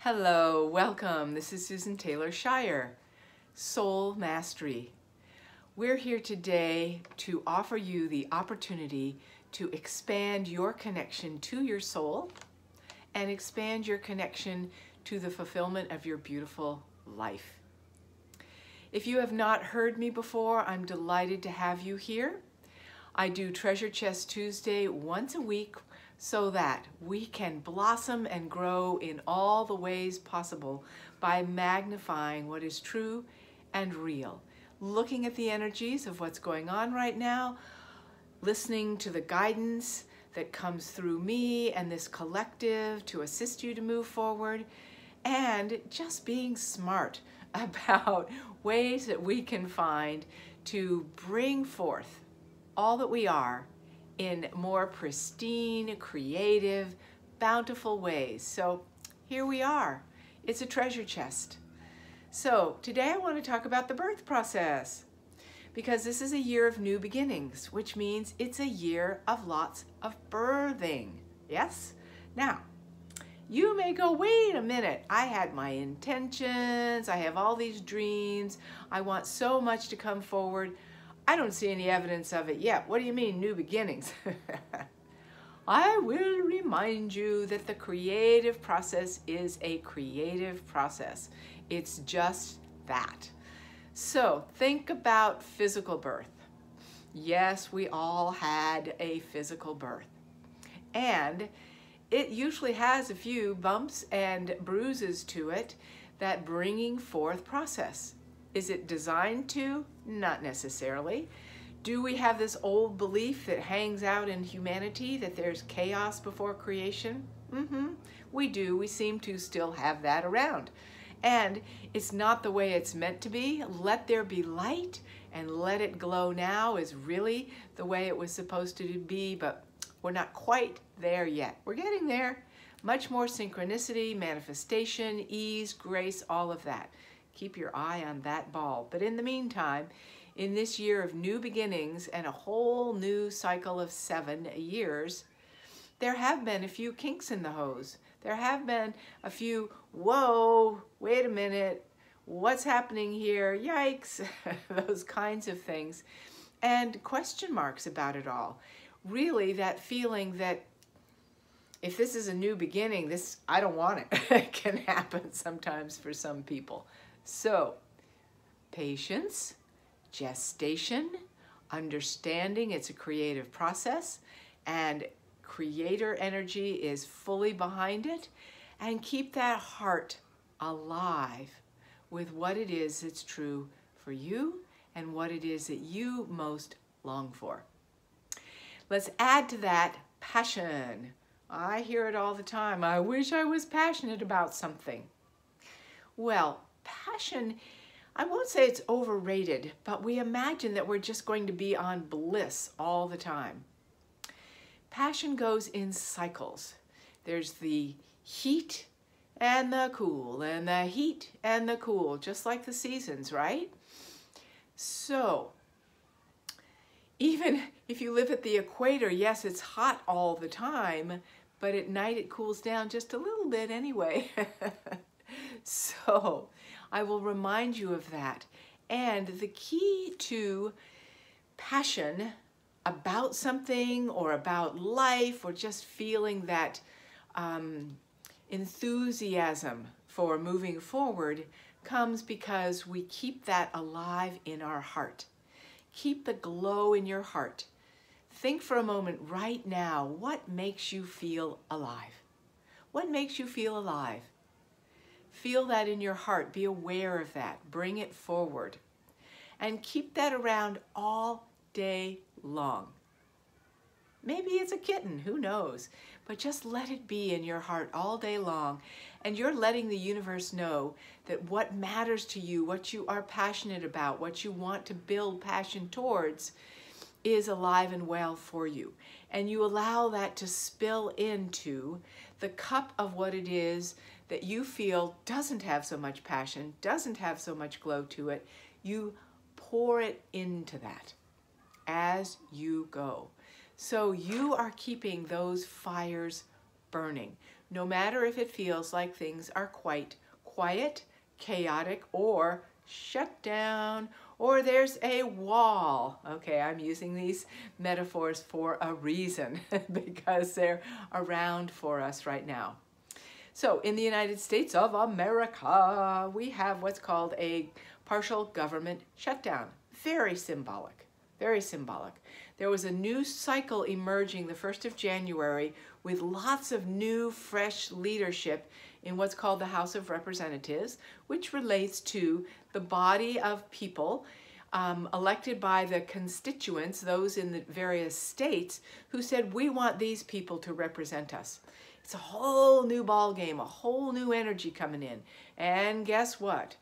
Hello, welcome. This is Susan Taylor Shire, Soul Mastery. We're here today to offer you the opportunity to expand your connection to your soul and expand your connection to the fulfillment of your beautiful life. If you have not heard me before, I'm delighted to have you here. I do Treasure Chest Tuesday once a week so that we can blossom and grow in all the ways possible by magnifying what is true and real, looking at the energies of what's going on right now, listening to the guidance that comes through me and this collective to assist you to move forward, and just being smart about ways that we can find to bring forth all that we are in more pristine, creative, bountiful ways. So here we are. It's a treasure chest. So today I want to talk about the birth process, because this is a year of new beginnings, which means it's a year of lots of birthing. Yes? Now, you may go, wait a minute, I had my intentions, I have all these dreams, I want so much to come forward. I don't see any evidence of it yet. What do you mean, new beginnings? I will remind you that the creative process is a creative process. It's just that. So think about physical birth. Yes, we all had a physical birth. And it usually has a few bumps and bruises to it, that bringing forth process. Is it designed to? Not necessarily. Do we have this old belief that hangs out in humanity that there's chaos before creation? We do. We seem to still have that around. And it's not the way it's meant to be. Let there be light and let it glow now is really the way it was supposed to be, but we're not quite there yet. We're getting there. Much more synchronicity, manifestation, ease, grace, all of that. Keep your eye on that ball. But in the meantime, in this year of new beginnings and a whole new cycle of 7 years, there have been a few kinks in the hose. There have been a few, whoa, wait a minute, what's happening here? Yikes, those kinds of things. And question marks about it all. Really that feeling that if this is a new beginning, I don't want it. It can happen sometimes for some people. So, patience, gestation, understanding it's a creative process, and creator energy is fully behind it, and keep that heart alive with what it is that's true for you and what it is that you most long for. Let's add to that passion. I hear it all the time. I wish I was passionate about something. Well, passion, I won't say it's overrated, but we imagine that we're just going to be on bliss all the time. Passion goes in cycles. There's the heat and the cool, and the heat and the cool, just like the seasons, right? So, even if you live at the equator, yes, it's hot all the time, but at night it cools down just a little bit anyway. So, I will remind you of that. And the key to passion about something or about life, or just feeling that enthusiasm for moving forward, comes because we keep that alive in our heart. Keep the glow in your heart. Think for a moment right now, what makes you feel alive? What makes you feel alive? Feel that in your heart. Be aware of that. Bring it forward. And keep that around all day long. Maybe it's a kitten, who knows? But just let it be in your heart all day long. And you're letting the universe know that what matters to you, what you are passionate about, what you want to build passion towards, is alive and well for you. And you allow that to spill into the cup of what it is that you feel doesn't have so much passion, doesn't have so much glow to it. You pour it into that as you go. So you are keeping those fires burning. no matter if it feels like things are quite quiet, chaotic, or shut down, or there's a wall. Okay, I'm using these metaphors for a reason because they're around for us right now. So in the United States of America, we have what's called a partial government shutdown. Very symbolic, very symbolic. There was a new cycle emerging the 1st of January with lots of new, fresh leadership in what's called the House of Representatives, which relates to the body of people elected by the constituents, those in the various states, who said, we want these people to represent us. It's a whole new ball game, a whole new energy coming in. And guess what?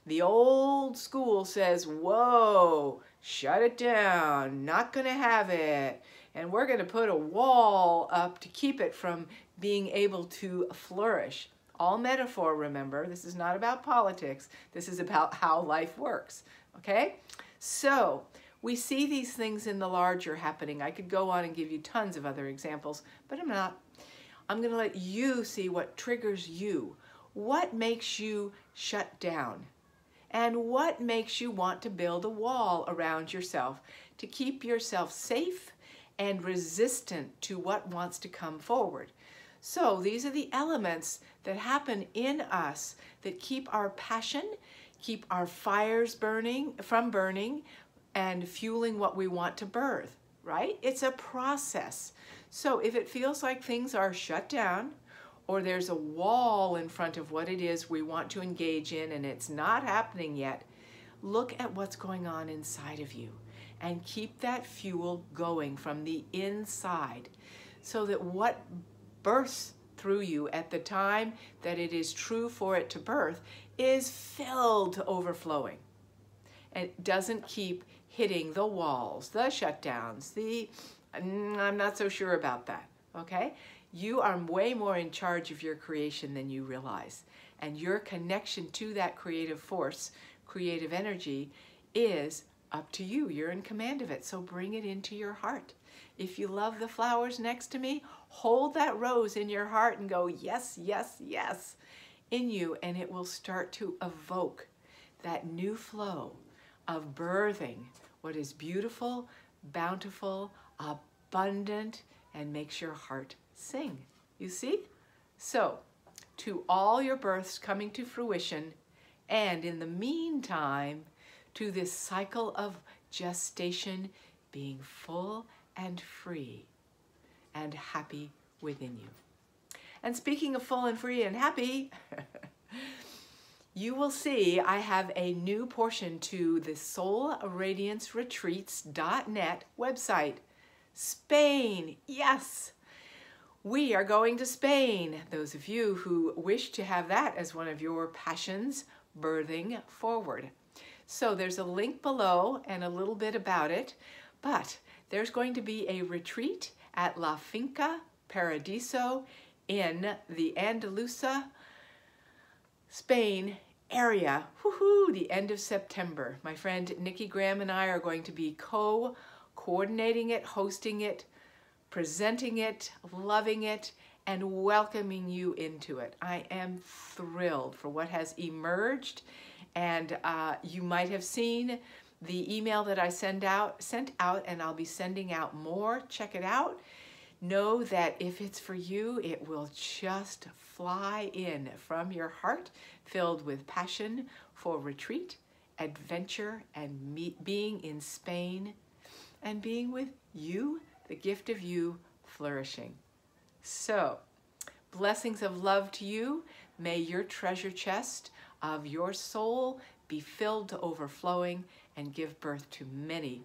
The old school says, whoa, shut it down, not gonna have it. And we're gonna put a wall up to keep it from being able to flourish. All metaphor, remember, this is not about politics. This is about how life works, okay? So we see these things in the larger happening. I could go on and give you tons of other examples, but I'm not. I'm gonna let you see what triggers you. What makes you shut down? And what makes you want to build a wall around yourself to keep yourself safe and resistant to what wants to come forward? So these are the elements that happen in us that keep our passion, keep our fires burning, and fueling what we want to birth, right? It's a process. So if it feels like things are shut down, or there's a wall in front of what it is we want to engage in and it's not happening yet, look at what's going on inside of you and keep that fuel going from the inside so that what births through you at the time that it is true for it to birth is filled to overflowing and doesn't keep hitting the walls, the shutdowns, I'm not so sure about that, okay? You are way more in charge of your creation than you realize. And your connection to that creative force, creative energy, is up to you. You're in command of it, so bring it into your heart. If you love the flowers next to me, hold that rose in your heart and go, yes, yes, yes, in you, and it will start to evoke that new flow of birthing what is beautiful, bountiful, abundant, and makes your heart sing. You see? So, to all your births coming to fruition, and in the meantime, to this cycle of gestation being full and free and happy within you. And speaking of full and free and happy, you will see I have a new portion to the soulradianceretreats.net website. Spain, yes! We are going to Spain. Those of you who wish to have that as one of your passions birthing forward. So there's a link below and a little bit about it, but there's going to be a retreat at La Finca Paradiso in the Andalusia, Spain area, woohoo, the end of September. My friend Nikki Graham and I are going to be coordinating it, hosting it, presenting it, loving it, and welcoming you into it. I am thrilled for what has emerged, and you might have seen the email that I sent out, and I'll be sending out more. Check it out. Know that if it's for you, it will just fly in from your heart, filled with passion for retreat, adventure, and being in Spain, and being with you, the gift of you, flourishing. So, blessings of love to you. May your treasure chest of your soul be filled to overflowing and give birth to many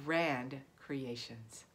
grand creations.